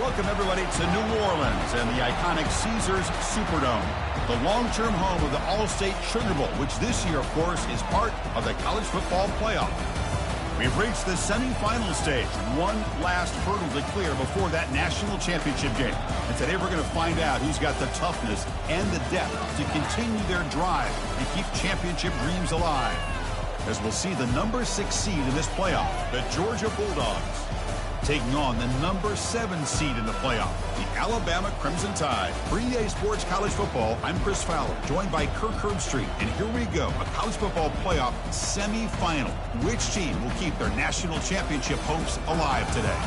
Welcome, everybody, to New Orleans and the iconic Caesars Superdome, the long-term home of the All-State Sugar Bowl, which this year, of course, is part of the college football playoff. We've reached the semifinal stage, one last hurdle to clear before that national championship game. And today we're going to find out who's got the toughness and the depth to continue their drive and keep championship dreams alive. As we'll see the number 6 seed in this playoff, the Georgia Bulldogs, taking on the number 7 seed in the playoff, the Alabama Crimson Tide. For EA Sports College Football, I'm Chris Fowler, joined by Kirk Herbstreit. And here we go, a college football playoff semifinal. Which team will keep their national championship hopes alive today?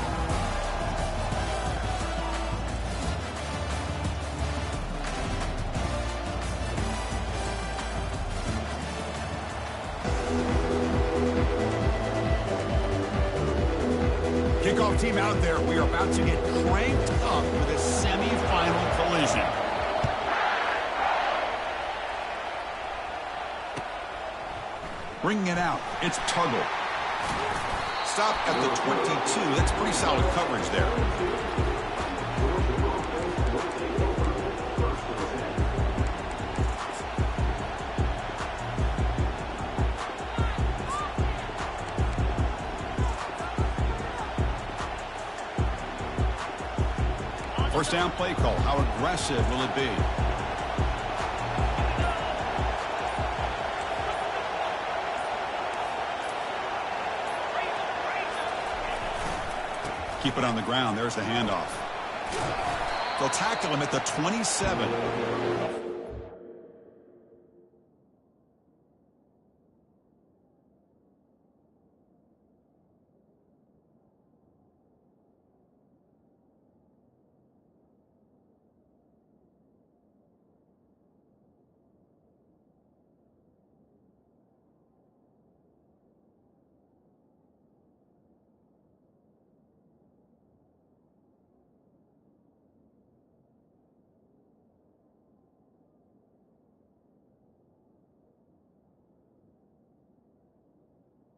Kickoff team out there. We are about to get cranked up with a semifinal collision. Bringing it out. It's Tuggle. Stop at the 22. That's pretty solid coverage there. First down play call. How aggressive will it be? Keep it on the ground. There's the handoff. They'll tackle him at the 27.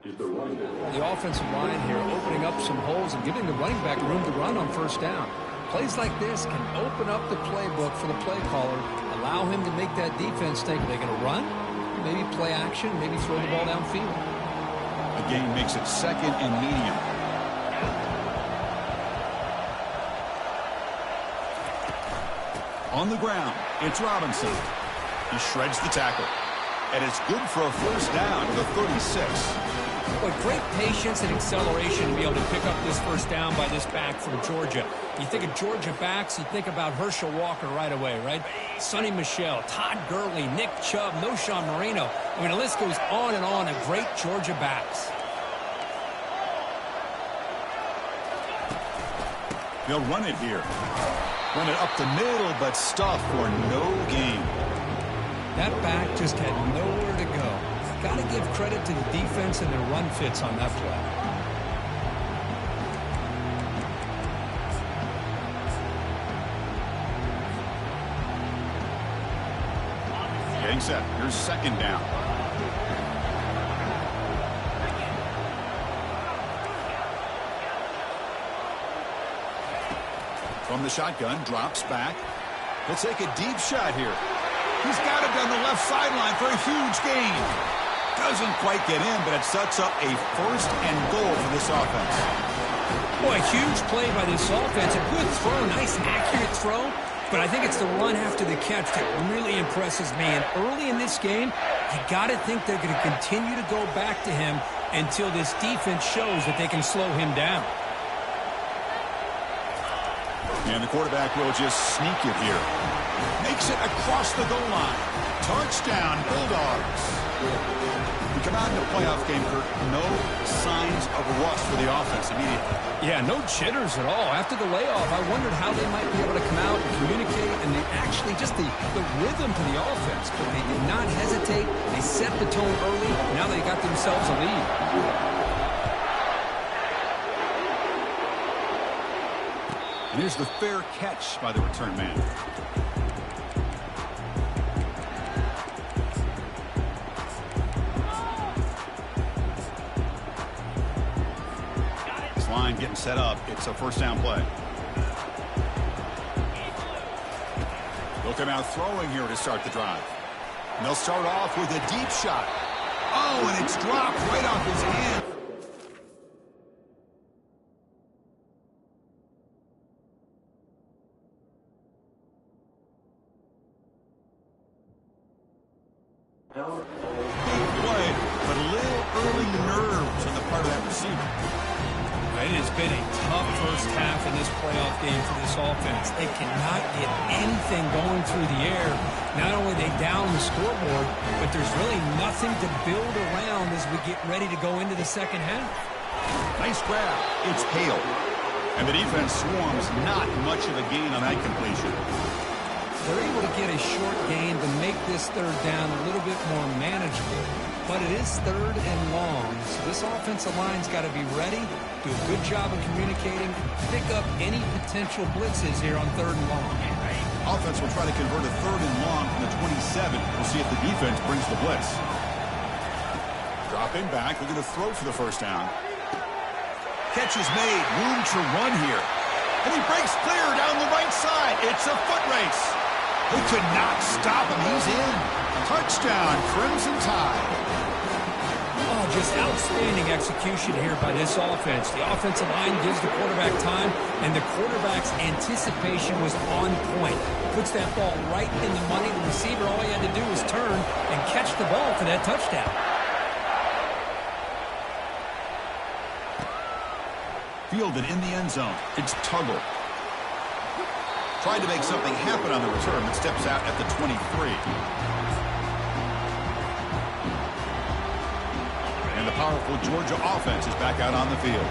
The offensive line here opening up some holes and giving the running back room to run on first down. Plays like this can open up the playbook for the play caller, allow him to make that defense think, are they going to run? Maybe play action, maybe throw the ball downfield. The game makes it second and medium. On the ground, it's Robinson. He shreds the tackle. And it's good for a first down to the 36. But great patience and acceleration to be able to pick up this first down by this back from Georgia. You think of Georgia backs, you think about Herschel Walker right away, right? Sonny Michel, Todd Gurley, Nick Chubb, Knowshon Moreno. I mean, the list goes on and on of great Georgia backs. They'll run it here. Run it up the middle, but stuff for no gain. That back just had nowhere to go. Got to give credit to the defense and their run fits on that play. Getting set. Here's second down. From the shotgun, drops back. He'll take a deep shot here. He's got it down the left sideline for a huge gain. Doesn't quite get in, but it sets up a first and goal for this offense. Boy, a huge play by this offense. A good throw, nice accurate throw. But I think it's the run after the catch that really impresses me. And early in this game, you got to think they're going to continue to go back to him until this defense shows that they can slow him down. And the quarterback will just sneak it here. Makes it across the goal line. Touchdown, Bulldogs. We come out in a playoff game, Kirk. No signs of rust for the offense immediately. Yeah, no jitters at all. After the layoff, I wondered how they might be able to come out and communicate, and they actually just the rhythm to the offense. But they did not hesitate. They set the tone early. Now they got themselves a lead. And here's the fair catch by the return man. This line getting set up. It's a first down play. come out throwing here to start the drive. And they'll start off with a deep shot. Oh, and it's dropped right off his hand. Big play, but a little early nerves on the part of that receiver. It has been a tough first half in this playoff game for this offense. They cannot get anything going through the air. Not only are they down the scoreboard, but there's really nothing to build around as we get ready to go into the second half. Nice grab. It's Hale. And the defense swarms, not much of a gain on that completion. They're able to get a short gain to make this third down a little bit more manageable. But it is third and long, so this offensive line's got to be ready, do a good job of communicating, pick up any potential blitzes here on third and long. Offense will try to convert a third and long from the 27. We'll see if the defense brings the blitz. Dropping back, looking to throw for the first down. Catch is made, room to run here. And he breaks clear down the right side. It's a foot race. They could not stop him. He's in. Touchdown, Crimson Tide. Oh, just outstanding execution here by this offense. The offensive line gives the quarterback time, and the quarterback's anticipation was on point. Puts that ball right in the money. The receiver, all he had to do was turn and catch the ball for that touchdown. Fielded in the end zone. It's Tuggle. Tried to make something happen on the return, but steps out at the 23. And the powerful Georgia offense is back out on the field.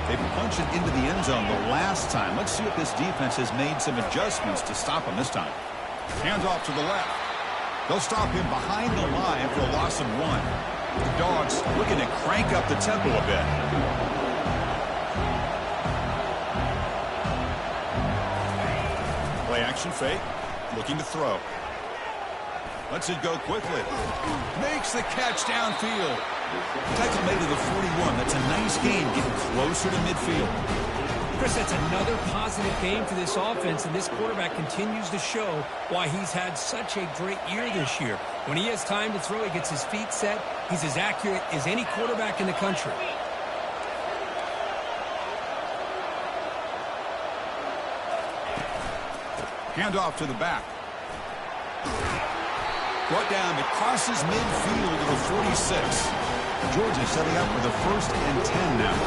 They punched it into the end zone the last time. Let's see if this defense has made some adjustments to stop him this time. Hands off to the left. They'll stop him behind the line for a loss of 1. The Dogs looking to crank up the tempo a bit. Play action fake. Looking to throw. Lets it go quickly. Makes the catch downfield. Tackle made to the 41. That's a nice gain, getting closer to midfield. Chris, that's another positive game for this offense, and this quarterback continues to show why he's had such a great year this year. When he has time to throw, he gets his feet set. He's as accurate as any quarterback in the country. Handoff to the back. Brought down, it crosses midfield to the 46. Georgia setting up for the 1st and 10 now.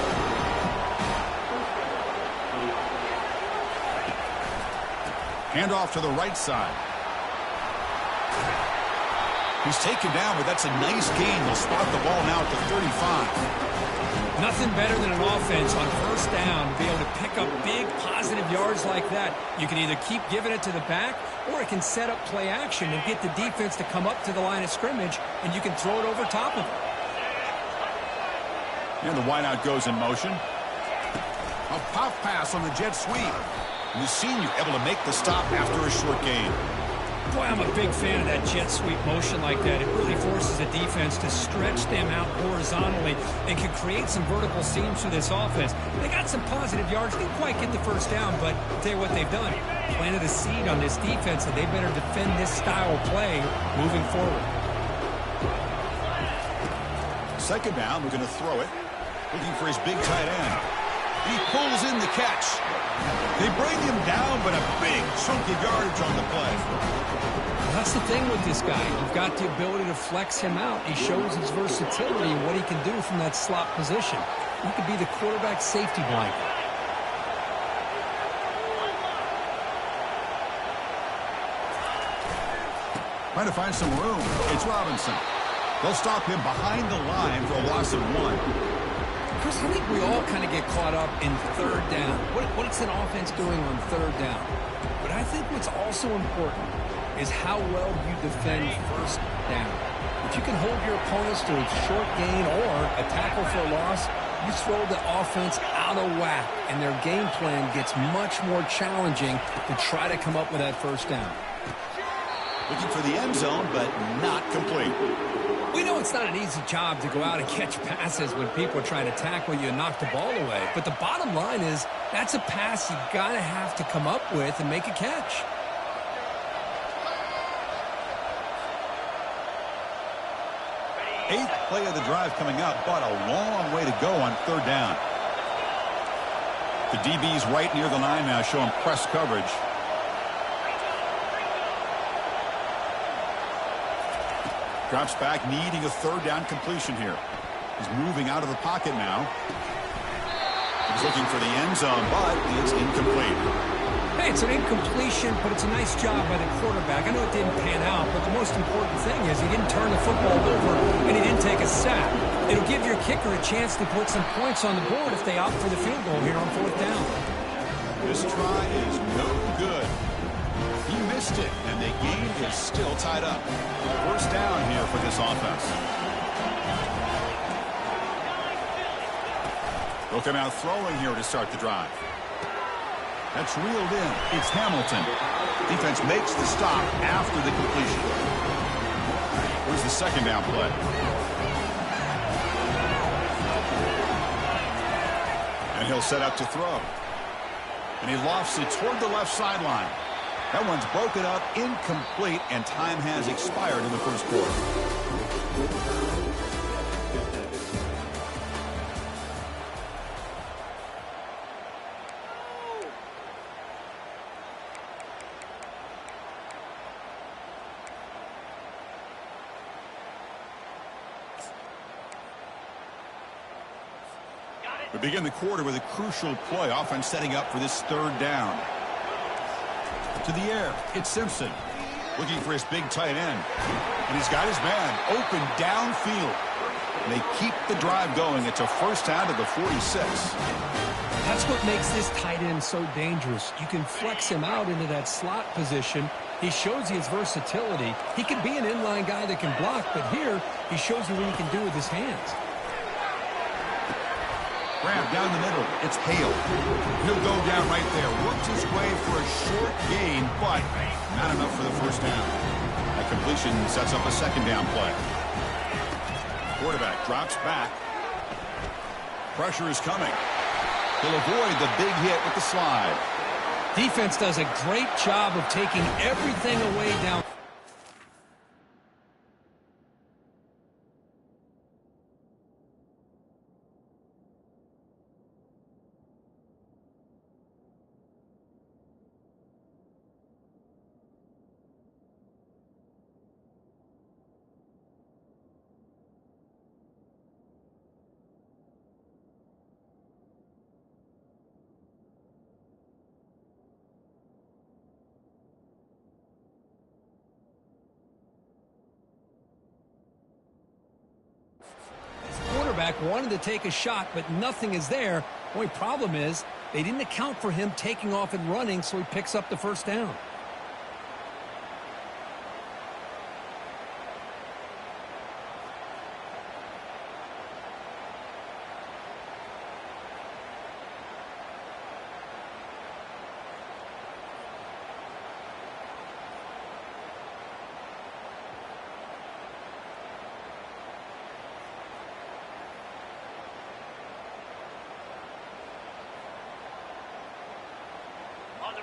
Handoff to the right side. He's taken down, but that's a nice gain. They'll spot the ball now at the 35. Nothing better than an offense on first down to be able to pick up big positive yards like that. You can either keep giving it to the back, or it can set up play action and get the defense to come up to the line of scrimmage, and you can throw it over top of it. And the wideout goes in motion. A pop pass on the jet sweep. And the senior able to make the stop after a short gain. Boy, I'm a big fan of that jet sweep motion like that. It really forces the defense to stretch them out horizontally and can create some vertical seams for this offense. They got some positive yards. Didn't quite get the first down, but I'll tell you what they've done. Planted a seed on this defense, and they better defend this style of play moving forward. Second down, we're going to throw it. Looking for his big tight end. He pulls in the catch. They bring him down, but a big chunk of yardage on the play. Well, that's the thing with this guy. You've got the ability to flex him out. He shows his versatility and what he can do from that slot position. He could be the quarterback safety blanket. Trying to find some room. It's Robinson. They'll stop him behind the line for a loss of 1. Chris, I think we all kind of get caught up in third down. What is an offense doing on third down? But I think what's also important is how well you defend first down. If you can hold your opponents to a short gain or a tackle for a loss, you throw the offense out of whack, and their game plan gets much more challenging to try to come up with that first down. Looking for the end zone, but not complete. We know it's not an easy job to go out and catch passes when people are trying to tackle you and knock the ball away. But the bottom line is that's a pass you got to have to come up with and make a catch. Eighth play of the drive coming up, but a long way to go on third down. The DB's right near the line now, showing press coverage. Drops back, needing a third down completion here. He's moving out of the pocket now. He's looking for the end zone, but it's incomplete. Hey, it's an incompletion, but it's a nice job by the quarterback. I know it didn't pan out, but the most important thing is he didn't turn the football over and he didn't take a sack. It'll give your kicker a chance to put some points on the board if they opt for the field goal here on fourth down. This try is no good. He missed it, and the game is still tied up. First down here for this offense. They'll come out throwing here to start the drive. That's reeled in. It's Hamilton. Defense makes the stop after the completion. Here's the second down play. And he'll set up to throw. And he lofts it toward the left sideline. That one's broken up, incomplete, and time has expired in the first quarter. We begin the quarter with a crucial play. Offense setting up for this third down. To the air, it's Simpson. Looking for his big tight end. And he's got his man open downfield. And they keep the drive going. It's a first down to the 46. That's what makes this tight end so dangerous. You can flex him out into that slot position. He shows you his versatility. He can be an inline guy that can block, but here he shows you what he can do with his hands. Grab down the middle. It's Hale. He'll go down right there. Works his way for a short gain, but not enough for the first down. That completion sets up a second down play. Quarterback drops back. Pressure is coming. He'll avoid the big hit with the slide. Defense does a great job of taking everything away down. Wanted to take a shot, but nothing is there. The only problem is they didn't account for him taking off and running, so he picks up the first down.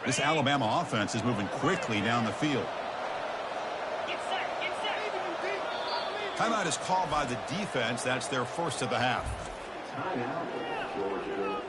This Alabama offense is moving quickly down the field. Timeout is called by the defense. That's their first of the half. Timeout, Georgia.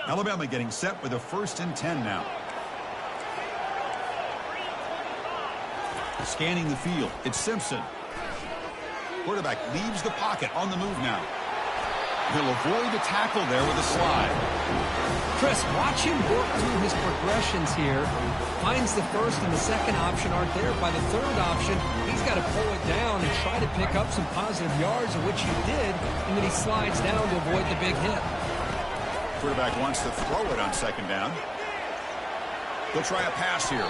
Alabama getting set with a 1st and 10 now. Scanning the field, it's Simpson. Quarterback leaves the pocket on the move now. He'll avoid the tackle there with a slide. Chris, watch him work through his progressions here. Finds the first and the second option aren't there. By the third option, he's got to pull it down and try to pick up some positive yards, of which he did, and then he slides down to avoid the big hit. Quarterback wants to throw it on second down. He'll try a pass here.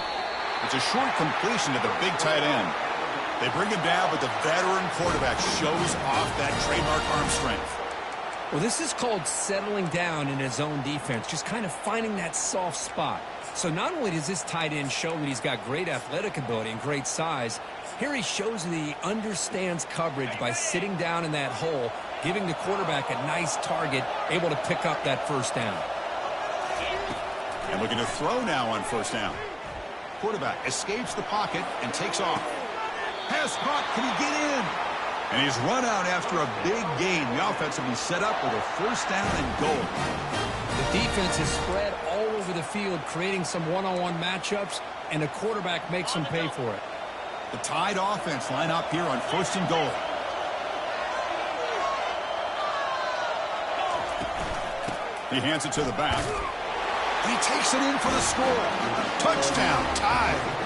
It's a short completion to the big tight end. They bring him down, but the veteran quarterback shows off that trademark arm strength. Well, this is called settling down in his own defense, just kind of finding that soft spot. So not only does this tight end show that he's got great athletic ability and great size, here he shows that he understands coverage by sitting down in that hole, giving the quarterback a nice target, able to pick up that first down. And looking to throw now on first down. Quarterback escapes the pocket and takes off. Pass caught. Can he get in? And he's run out after a big gain. The offense will be set up with a first down and goal. The defense is spread all over the field, creating some one-on-one matchups, and the quarterback makes them pay for it. The Tide offense line up here on first and goal. He hands it to the back. And he takes it in for the score. Touchdown, Tide.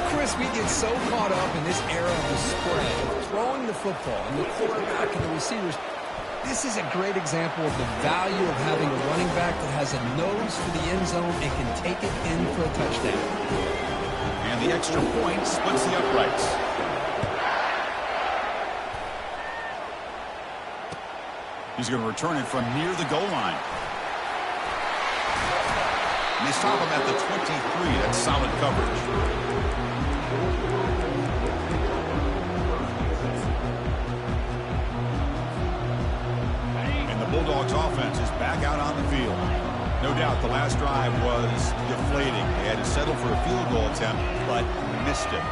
Chris, we get so caught up in this era of the spread, throwing the football, and the quarterback and the receivers. This is a great example of the value of having a running back that has a nose for the end zone and can take it in for a touchdown. And the extra point splits the uprights. He's going to return it from near the goal line. And they stop him at the 23. That's solid coverage. Bulldogs offense is back out on the field. No doubt the last drive was deflating. They had to settle for a field goal attempt, but missed it.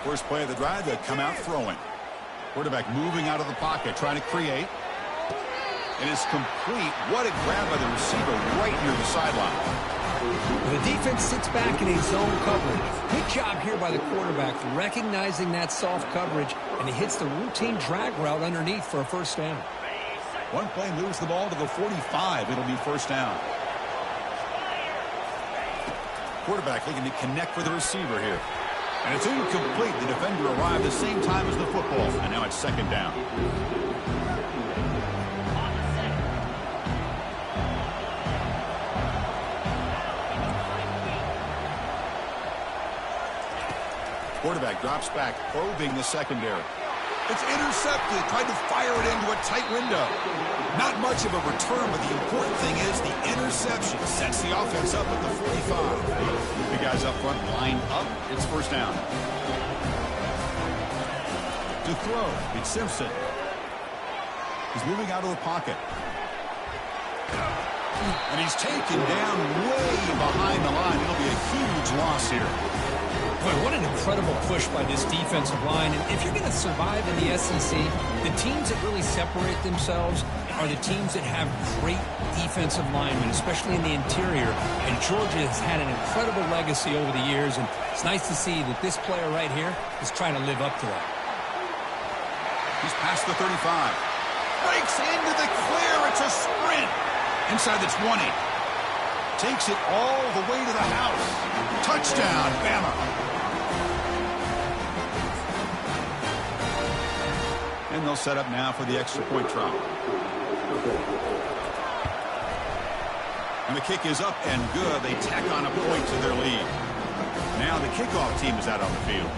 First play of the drive, they come out throwing. Quarterback moving out of the pocket, trying to create. It is complete. What a grab by the receiver right near the sideline. The defense sits back in a zone coverage. Good job here by the quarterback, recognizing that soft coverage, and he hits the routine drag route underneath for a first down. One play moves the ball to the 45. It'll be first down. Quarterback looking to connect with the receiver here. And it's incomplete. The defender arrived the same time as the football, and now it's second down. Quarterback drops back, probing the secondary. It's intercepted. Tried to fire it into a tight window. Not much of a return, but the important thing is the interception sets the offense up at the 45. The guys up front line up. It's first down. To throw, it's Simpson. He's moving out of the pocket. And he's taken down way behind the line. It'll be a huge loss here. Boy, what an incredible push by this defensive line. And if you're going to survive in the SEC, the teams that really separate themselves are the teams that have great defensive linemen, especially in the interior. And Georgia has had an incredible legacy over the years, and it's nice to see that this player right here is trying to live up to that. He's past the 35. Breaks into the clear. It's a sprint. Inside the 20. Takes it all the way to the house. Touchdown, Bama. And they'll set up now for the extra point try. And the kick is up and good. They tack on a point to their lead. Now the kickoff team is out on the field.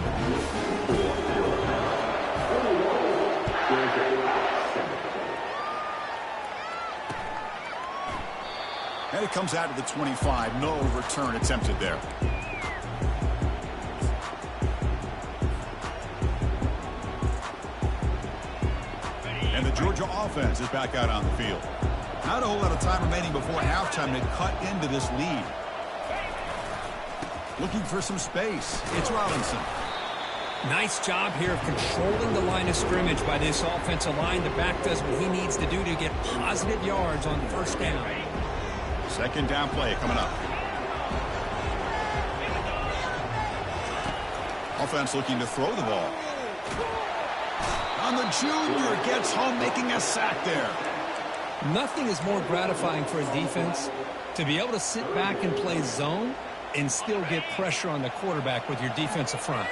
And it comes out to the 25. No return attempted there. And the Georgia offense is back out on the field. Not a whole lot of time remaining before halftime to cut into this lead. Looking for some space. It's Robinson. Nice job here of controlling the line of scrimmage by this offensive line. The back does what he needs to do to get positive yards on first down. Second down play coming up. Offense looking to throw the ball. On the junior, gets home, making a sack there. Nothing is more gratifying for a defense to be able to sit back and play zone and still get pressure on the quarterback with your defensive front.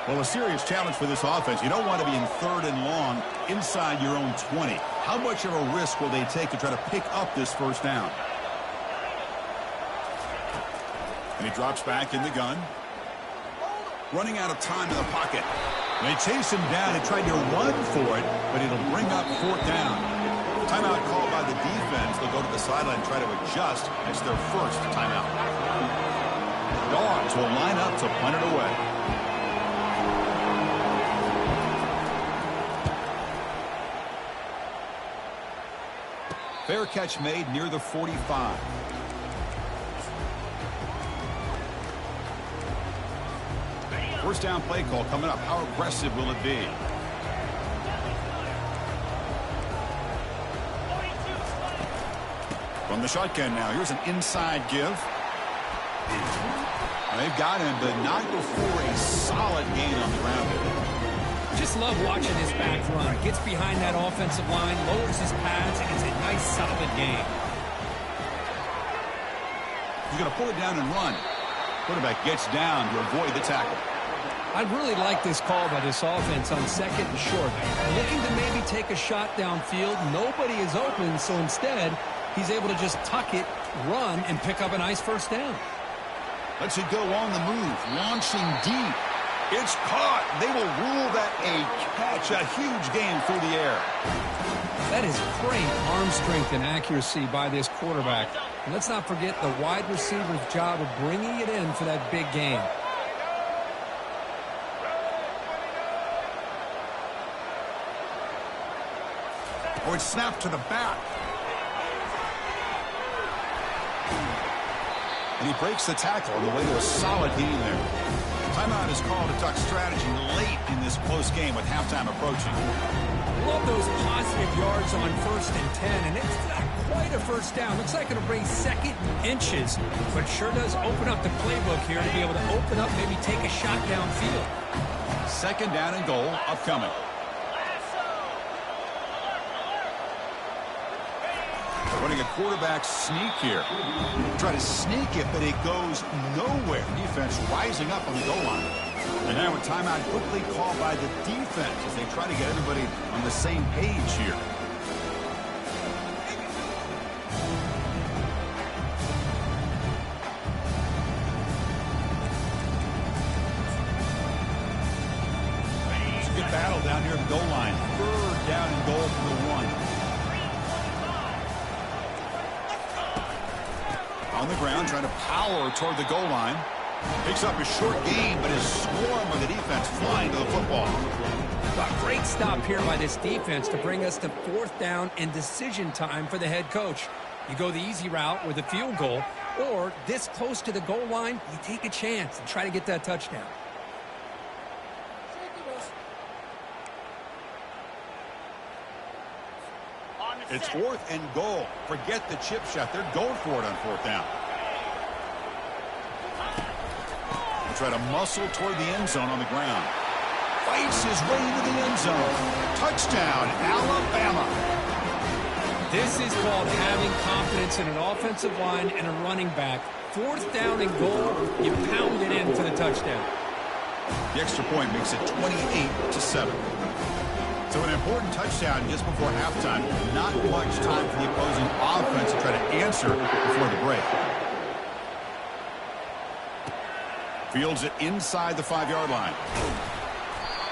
Well, a serious challenge for this offense. You don't want to be in third and long inside your own 20. How much of a risk will they take to try to pick up this first down? And he drops back in the gun. Running out of time in the pocket. They chase him down and tried to run for it, but it'll bring up 4th down. Timeout called by the defense. They'll go to the sideline and try to adjust. It's their first timeout. Dogs will line up to punt it away. Fair catch made near the 45. First down play call coming up. How aggressive will it be? From the shotgun now. Here's an inside give. They've got him, but not before a solid gain on the ground. Just love watching this back run. Gets behind that offensive line, lowers his pads, and it's a nice, solid game. He's going to pull it down and run. Quarterback gets down to avoid the tackle. I really like this call by this offense on 2nd and short. Looking to maybe take a shot downfield. Nobody is open, so instead, he's able to just tuck it, run, and pick up a nice first down. Lets it go on the move, launching deep. It's caught. They will rule that a catch, a huge gain through the air. That is great arm strength and accuracy by this quarterback. And let's not forget the wide receiver's job of bringing it in for that big gain. Or it's snapped to the back. And he breaks the tackle on the way to a solid gain there. Timeout is called to talk strategy late in this close game with halftime approaching. Love those positive yards on 1st and 10, and it's not quite a first down. Looks like it'll bring 2nd inches, but sure does open up the playbook here to be able to open up, maybe take a shot downfield. 2nd down and goal upcoming. Running a quarterback sneak here. Try to sneak it, but it goes nowhere. Defense rising up on the goal line. And now a timeout quickly called by the defense as they try to get everybody on the same page here. It's a good battle down near the goal line. 3rd down and goal from the 1. On the ground, trying to power toward the goal line. Picks up a short gain, but is swarmed by the defense flying to the football. A great stop here by this defense to bring us to 4th down and decision time for the head coach. You go the easy route with a field goal, or this close to the goal line, you take a chance and try to get that touchdown. It's 4th and goal. Forget the chip shot. They're going for it on 4th down. They try to muscle toward the end zone on the ground. Fights his way into the end zone. Touchdown, Alabama. This is called having confidence in an offensive line and a running back. 4th down and goal, you pound it in for the touchdown. The extra point makes it 28-7. So an important touchdown just before halftime. Not much time for the opposing offense to try to answer before the break. Fields it inside the 5-yard line.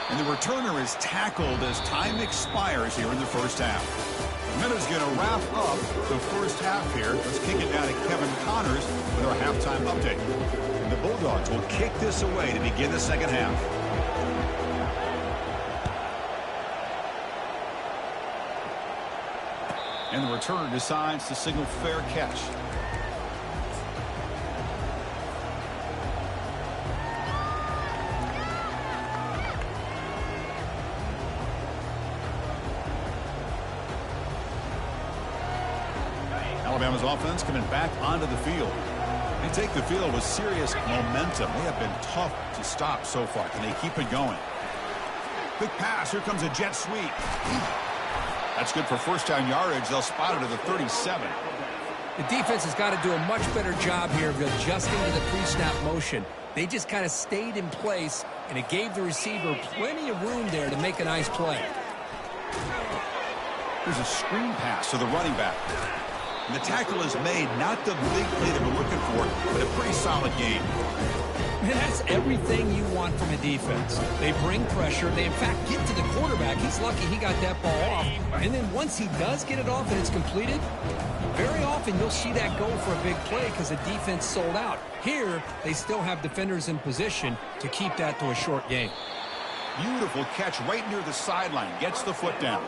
And the returner is tackled as time expires here in the first half. The Minutes going to wrap up the first half here. Let's kick it down to Kevin Connors with our halftime update. And the Bulldogs will kick this away to begin the second half. And the returner decides to signal fair catch. Alabama's offense coming back onto the field. They take the field with serious momentum. They have been tough to stop so far. Can they keep it going? Quick pass. Here comes a jet sweep. That's good for first down yardage. They'll spot it at the 37. The defense has got to do a much better job here of adjusting to the pre-snap motion. They just kind of stayed in place, and it gave the receiver plenty of room there to make a nice play. There's a screen pass to the running back. And the tackle is made, not the big play that we're looking for, but a pretty solid game. Man, that's everything you want from a defense. They bring pressure. They, in fact, get to the quarterback. He's lucky he got that ball off. And then once he does get it off and it's completed, very often you'll see that go for a big play because the defense sold out. Here, they still have defenders in position to keep that to a short game. Beautiful catch right near the sideline. Gets the foot down.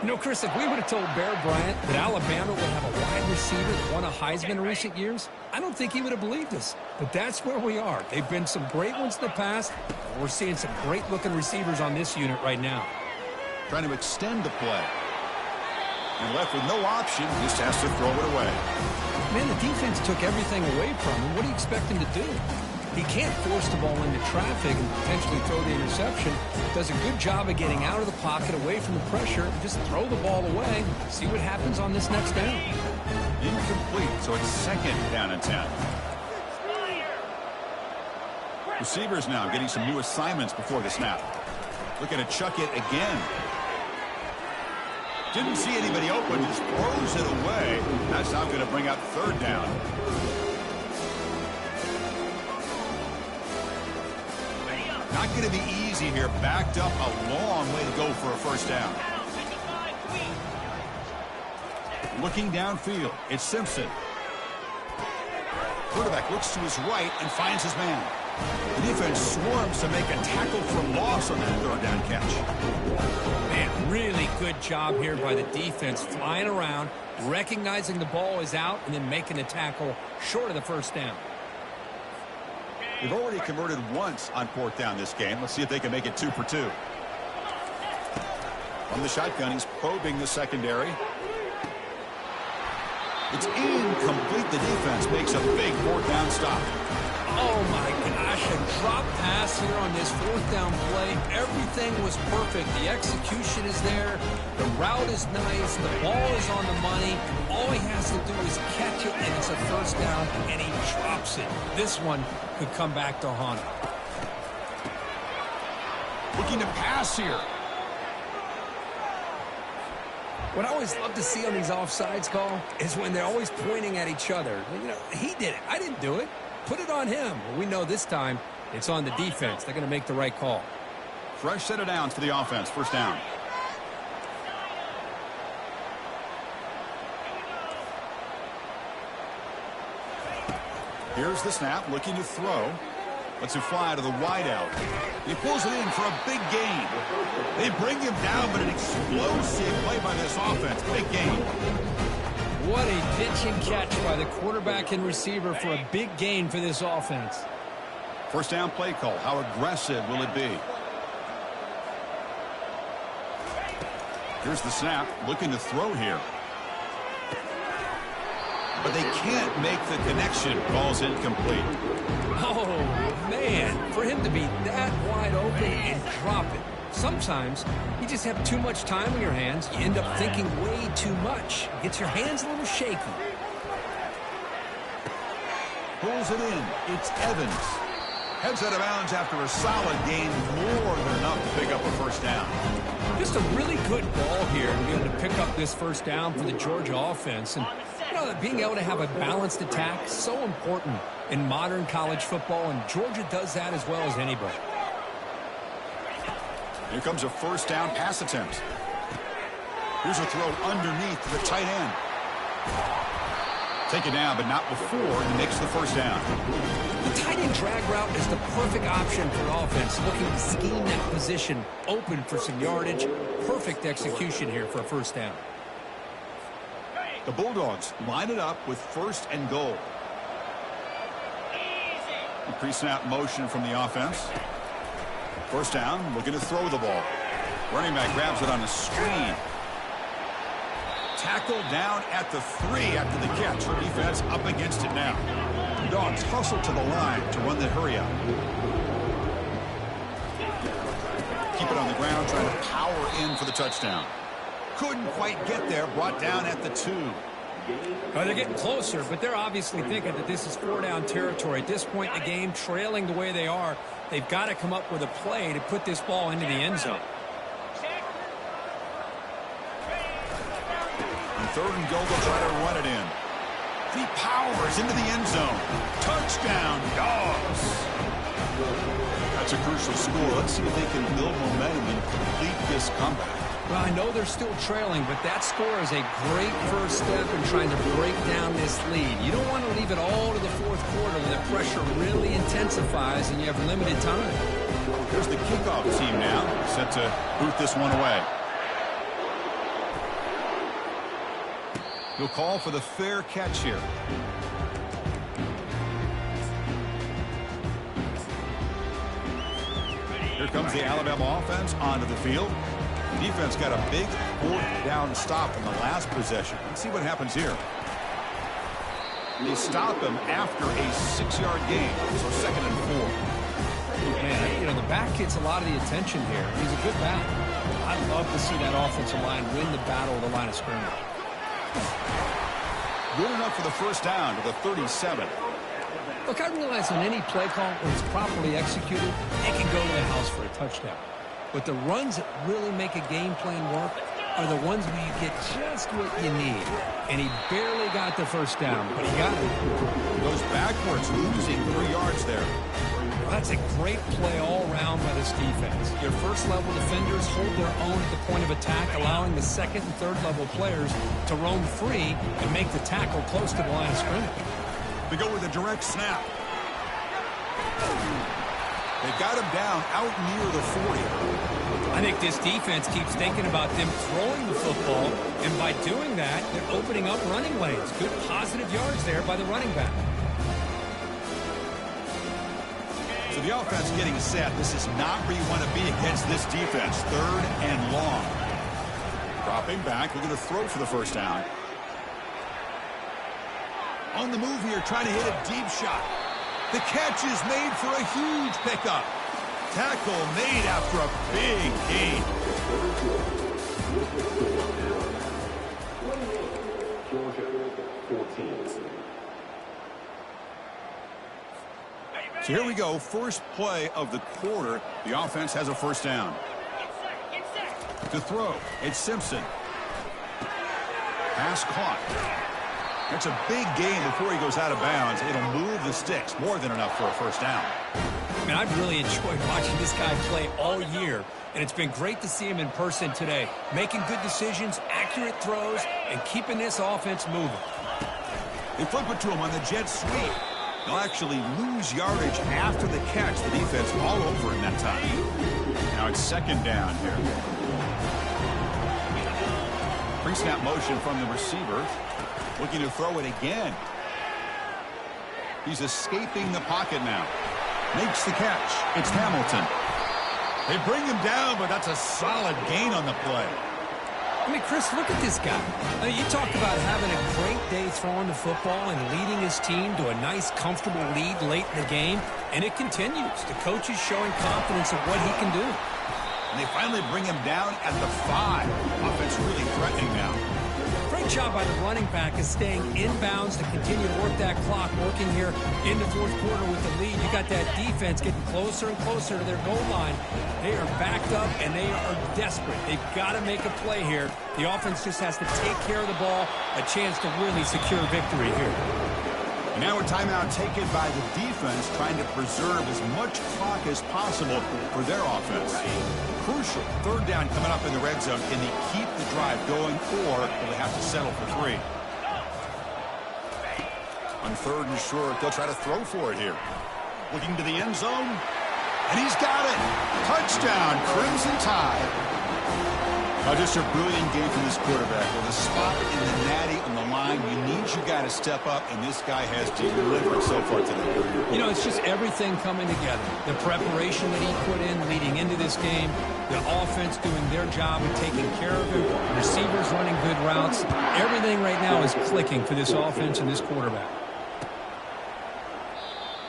You know, Chris, if we would have told Bear Bryant that Alabama would have a wide receiver that won a Heisman in recent years, I don't think he would have believed us. But that's where we are. They've been some great ones in the past. We're seeing some great-looking receivers on this unit right now. Trying to extend the play. And left with no option, just has to throw it away. Man, the defense took everything away from him. What do you expect him to do? He can't force the ball into traffic and potentially throw the interception. Does a good job of getting out of the pocket, away from the pressure, and just throw the ball away. See what happens on this next down. Incomplete, so it's second down and 10. Receivers now getting some new assignments before the snap. Looking to chuck it again. Didn't see anybody open, just throws it away. That's not going to bring up third down. Not going to be easy here. Backed up a long way to go for a first down. Looking downfield, it's Simpson. Quarterback looks to his right and finds his man. The defense swarms to make a tackle for loss on that third down catch. Man, really good job here by the defense, flying around, recognizing the ball is out, and then making the tackle short of the first down. They've already converted once on fourth down this game. Let's see if they can make it 2 for 2. From the shotgun, he's probing the secondary. It's incomplete. The defense makes a big fourth down stop. Oh, my gosh, a drop pass here on this fourth down play. Everything was perfect. The execution is there. The route is nice. The ball is on the money. All he has to do is catch it, and it's a first down, and he drops it. This one could come back to haunt him. Looking to pass here. What I always love to see on these offsides call is when they're always pointing at each other. You know, he did it. I didn't do it. Put it on him. Well, we know this time it's on the defense. They're going to make the right call. Fresh set of downs for the offense. First down. Here's the snap, looking to throw. Lets him fly to the wideout. He pulls it in for a big gain. They bring him down, but an explosive play by this offense. Big gain. What a pitch and catch by the quarterback and receiver for a big gain for this offense. First down play call. How aggressive will it be? Here's the snap. Looking to throw here. But they can't make the connection. Ball's incomplete. Oh, man. For him to be that wide open and drop it. Sometimes you just have too much time on your hands. You end up thinking way too much. Gets your hands a little shaky. Pulls it in. It's Evans. Heads out of bounds after a solid gain. More than enough to pick up a first down. Just a really good ball here to be able to pick up this first down for the Georgia offense. And you know, being able to have a balanced attack is so important in modern college football, and Georgia does that as well as anybody. Here comes a first down pass attempt. Here's a throw underneath to the tight end. Take it down, but not before he makes the first down. The tight end drag route is the perfect option for offense, looking to scheme that position open for some yardage. Perfect execution here for a first down. The Bulldogs line it up with first and goal. Pre-snap motion from the offense. First down, looking to throw the ball. Running back grabs it on a screen. Tackled down at the 3 after the catch. The defense up against it now. The Dogs hustle to the line to run the hurry up. Keep it on the ground, trying to power in for the touchdown. Couldn't quite get there, brought down at the 2. Well, they're getting closer, but they're obviously thinking that this is 4-down territory. At this point in the game, trailing the way they are, they've got to come up with a play to put this ball into the end zone. third and goal, they'll try to run it in. He powers into the end zone. Touchdown, Dogs. That's a crucial score. Let's see if they can build momentum and complete this comeback. Well, I know they're still trailing, but that score is a great first step in trying to break down this lead. You don't want to leave it all to the fourth quarter when the pressure really intensifies and you have limited time. Here's the kickoff team now, set to boot this one away. He'll call for the fair catch here. Here comes the Alabama offense onto the field. Defense got a big fourth down stop in the last possession. Let's see what happens here. They stop him after a 6-yard gain, so 2nd and 4. Man, you know, the back gets a lot of the attention here. He's a good back. I'd love to see that offensive line win the battle of the line of scrimmage. Good enough for the first down to the 37. Look, I realize on any play call, when it's properly executed, it can go to the house for a touchdown. But the runs that really make a game plan work are the ones where you get just what you need. And he barely got the first down, but he got it. Goes backwards, losing 3 yards there. Well, that's a great play all around by this defense. Your first-level defenders hold their own at the point of attack, allowing the second and third-level players to roam free and make the tackle close to the line of scrimmage. They go with a direct snap. They got him down out near the 40. I think this defense keeps thinking about them throwing the football, and by doing that, they're opening up running lanes. Good positive yards there by the running back. So the offense getting set. This is not where you want to be against this defense. 3rd and long. Dropping back, looking to throw for the first down. On the move here, trying to hit a deep shot. The catch is made for a huge pickup. Tackle made after a big gain. Georgia 14. So here we go. First play of the quarter. The offense has a first down. To throw, it's Simpson. Pass caught. That's a big gain before he goes out of bounds. It'll move the sticks. More than enough for a first down. Man, I've really enjoyed watching this guy play all year, and it's been great to see him in person today, making good decisions, accurate throws, and keeping this offense moving. They flip it to him on the jet sweep. They'll actually lose yardage after the catch. The defense all over in that time. Now it's 2nd down here. Pre-snap motion from the receiver. Looking to throw it again. He's escaping the pocket now. Makes the catch. It's Hamilton. They bring him down, but that's a solid gain on the play. I mean, Chris, look at this guy. I mean, you talk about having a great day throwing the football and leading his team to a nice, comfortable lead late in the game, and it continues. The coach is showing confidence of what he can do. And they finally bring him down at the 5. Offense really threatening now. Great job by the running back is staying inbounds to continue to work that clock, working here in the fourth quarter with the lead. You got that defense getting closer and closer to their goal line. They are backed up, and they are desperate. They've got to make a play here. The offense just has to take care of the ball, a chance to really secure victory here. And now a timeout taken by the defense, trying to preserve as much clock as possible for their offense. Crucial 3rd down coming up in the red zone. Can they keep the drive going, or will they have to settle for 3? On 3rd and short, they'll try to throw for it here. Looking to the end zone, and he's got it. Touchdown, Crimson Tide. Now just a brilliant game from this quarterback. With a spot in the natty on the line, you need your guy to step up, and this guy has delivered so far today. You know, it's just everything coming together. The preparation that he put in leading into this game, the offense doing their job and taking care of him, receivers running good routes. Everything right now is clicking for this offense and this quarterback.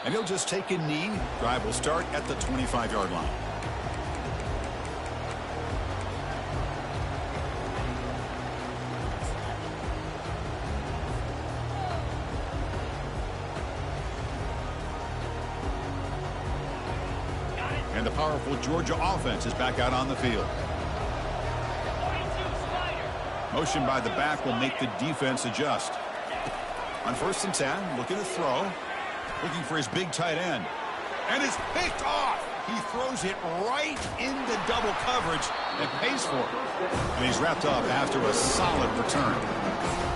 And he'll just take a knee. Drive will start at the 25-yard line. And the powerful Georgia offense is back out on the field. Motion by the back will make the defense adjust. On 1st and 10, looking to throw. Looking for his big tight end. And it's picked off. He throws it right into double coverage and pays for it. And he's wrapped up after a solid return.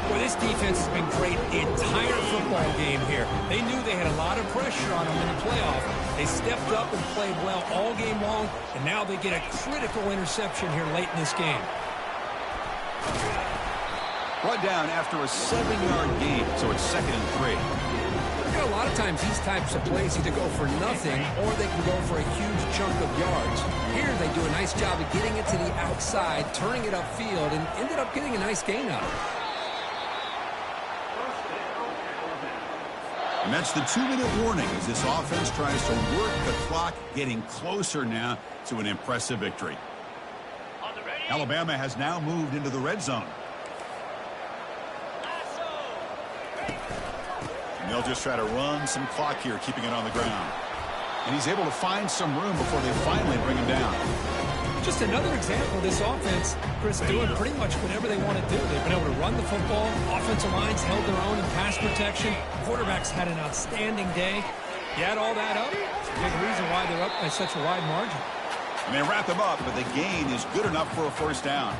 Well, this defense has been great the entire football game here. They knew they had a lot of pressure on them in the playoff. They stepped up and played well all game long, and now they get a critical interception here late in this game. Brought down after a 7-yard gain, so it's 2nd and 3. You know, a lot of times these types of plays either go for nothing or they can go for a huge chunk of yards. Here they do a nice job of getting it to the outside, turning it upfield, and ended up getting a nice gain out of it. And that's the 2-minute warning as this offense tries to work the clock, getting closer now to an impressive victory. Alabama has now moved into the red zone. And they'll just try to run some clock here, keeping it on the ground. And he's able to find some room before they finally bring him down. Just another example of this offense, Chris, doing pretty much whatever they want to do. They've been able to run the football. Offensive lines held their own in pass protection. Quarterbacks had an outstanding day. You add all that up, it's a big reason why they're up by such a wide margin. And they wrap him up, but the gain is good enough for a 1st down.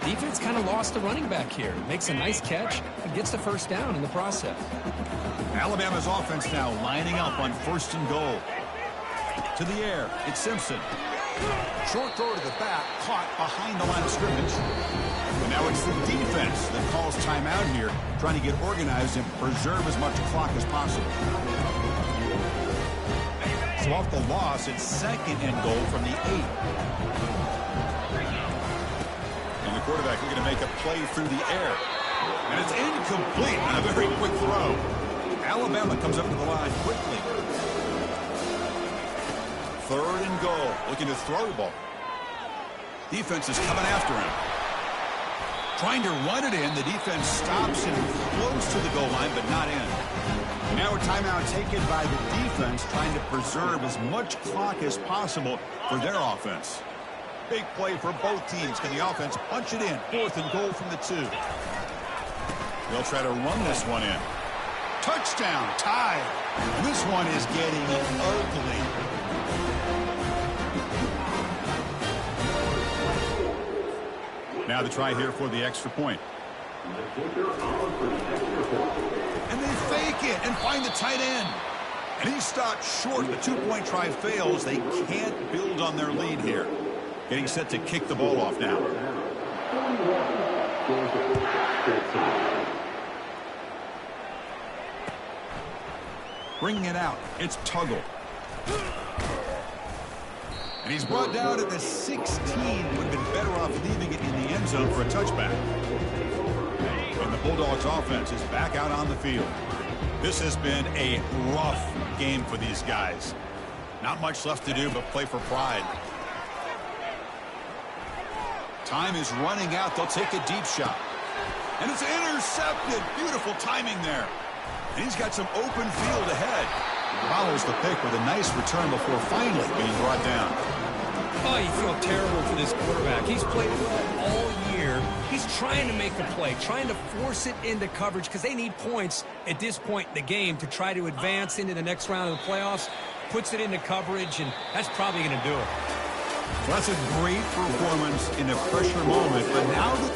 Defense kind of lost the running back here. Makes a nice catch and gets the 1st down in the process. Alabama's offense now lining up on 1st and goal. To the air, it's Simpson. Short throw to the back, caught behind the line of scrimmage. And now it's the defense that calls timeout here, trying to get organized and preserve as much clock as possible. So off the loss, it's 2nd and goal from the 8. And the quarterback looking to make a play through the air. And it's incomplete on a very quick throw. Alabama comes up to the line quickly. 3rd and goal, looking to throw the ball. Defense is coming after him. Trying to run it in. The defense stops him close to the goal line, but not in. Now a timeout taken by the defense, trying to preserve as much clock as possible for their offense. Big play for both teams. Can the offense punch it in? 4th and goal from the 2. They'll try to run this one in. Touchdown, tied. And this one is getting ugly. Now the try here for the extra point. And they fake it and find the tight end. And he's stopped short. The 2-point try fails. They can't build on their lead here. Getting set to kick the ball off now. Bringing it out. It's Tuggle. And he's brought down at the 16. Would have been better off leaving it in the end zone for a touchback. And the Bulldogs offense is back out on the field. This has been a rough game for these guys. Not much left to do but play for pride. Time is running out. They'll take a deep shot. And it's intercepted. Beautiful timing there. And he's got some open field ahead. Follows the pick with a nice return before finally being brought down. Oh, you feel terrible for this quarterback. He's played well all year. He's trying to make the play, trying to force it into coverage because they need points at this point in the game to try to advance into the next round of the playoffs. Puts it into coverage, and that's probably going to do it. So that's a great performance in a pressure moment. But now that